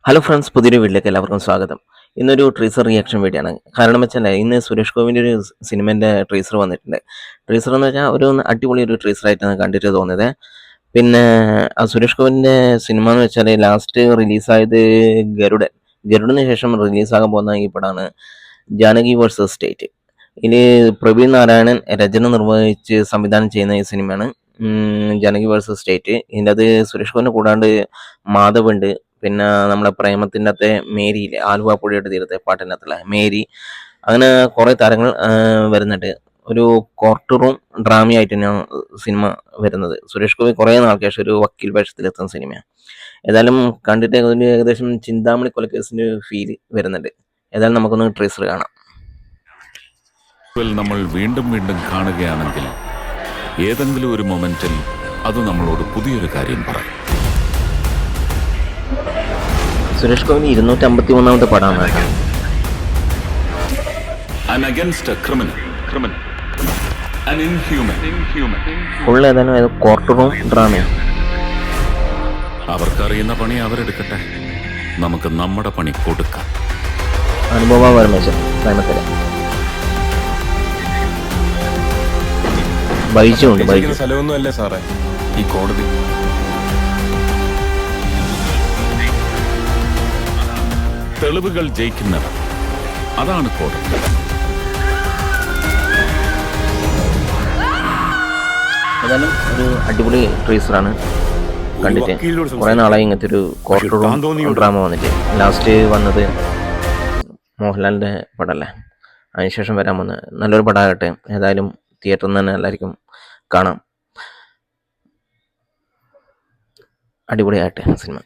Hello friends, പുതിയൊരു വീട്ടിലേക്ക് എല്ലാവർക്കും സ്വാഗതം. ഇന്നൊരു ട്രീസർ റിയാക്ഷൻ വീഡിയോ ആണ്. കാരണം വെച്ചാൽ ഇന്ന് സുരേഷ് ഗോപിൻ്റെ ഒരു സിനിമേൻ്റെ ട്രീസർ വന്നിട്ടുണ്ട്. ട്രീസർ എന്ന് വെച്ചാൽ ഒരു അടിപൊളി ഒരു ട്രീസറായിട്ടാണ് കണ്ടിട്ട് തോന്നിയത്. പിന്നെ ആ സുരേഷ് ഗോപിൻ്റെ സിനിമ എന്ന് വെച്ചാൽ ലാസ്റ്റ് റിലീസായത് ഗരുഡന് ശേഷം റിലീസാകാൻ പോകുന്ന ഈ പടമാണ് ജാനകി വേഴ്സസ് സ്റ്റേറ്റ്. ഇതിൽ പ്രവീൺ നാരായണൻ രചന നിർവഹിച്ച് സംവിധാനം ചെയ്യുന്ന ഈ സിനിമയാണ് ജാനകി വേഴ്സസ് സ്റ്റേറ്റ്. ഇതിൻ്റെ അത് സുരേഷ് ഗോപിനെ കൂടാണ്ട് മാധവുണ്ട്, പിന്നെ നമ്മളെ പ്രേമത്തിൻ്റെ അകത്തെ മേരിയില്ലേ, ആലുവ പുഴയുടെ തീരത്തെ പാട്ടിനകത്തുള്ള മേരി, അങ്ങനെ കുറേ താരങ്ങൾ വരുന്നുണ്ട്. ഒരു കോർട്ട് റൂം ഡ്രാമയായിട്ട് തന്നെയാണ് സിനിമ വരുന്നത്. സുരേഷ് ഗോപി കുറേ നാൾക്ക് ശേഷം ഒരു വക്കീൽ വേഷത്തിലെത്തുന്ന സിനിമയാണ്. ഏതായാലും കണ്ടിട്ട് ഒരു ഏകദേശം ചിന്താമണി കൊലക്കേസിൻ്റെ ഫീല് വരുന്നുണ്ട്. ഏതായാലും നമുക്കൊന്ന് ട്രീസർ കാണാം. നമ്മൾ വീണ്ടും വീണ്ടും കാണുകയാണെങ്കിൽ ഏതെങ്കിലും ഒരു മൊമെന്റിൽ അത് നമ്മളോട് പുതിയൊരു കാര്യം പറയും. സുരേഷ് ഗോപി 251ാമത്തെ പടമാണ്. ഫുൾ ഏതായാലും കോർട്ട് റൂം ഡ്രാമയാണ്. അവർക്കറിയുന്ന പണി അവരെടുക്കട്ടെ, നമുക്ക് നമ്മുടെ പണി കൊടുക്കാം. അനുഭവ പരമേശ്വരൻ പ്രേമത്തില് ബൈജുണ്ട്. ബൈജു സ്ഥലമൊന്നും അല്ലേ സാറേ ഈ കോടതി? തെളിവുകൾ ജയിക്കുന്നവർ, അതാണ് കോടതി. ഏതായാലും ഒരു അടിപൊളി ട്രീസറാണ്. കണ്ടിട്ട് കുറെ നാളായി ഇങ്ങനത്തെ ഒരു കോർട്ട് റൂം ഡ്രാമ വന്നിട്ട്. ലാസ്റ്റ് വന്നത് മോഹൻലാലിൻ്റെ പടമല്ലേ, അതിനുശേഷം വരാൻ വന്ന് നല്ലൊരു പടമാകട്ടെ. ഏതായാലും തിയേറ്ററിൽ നിന്ന് തന്നെ എല്ലാവർക്കും കാണാം. അടിപൊളിയാകട്ടെ സിനിമ.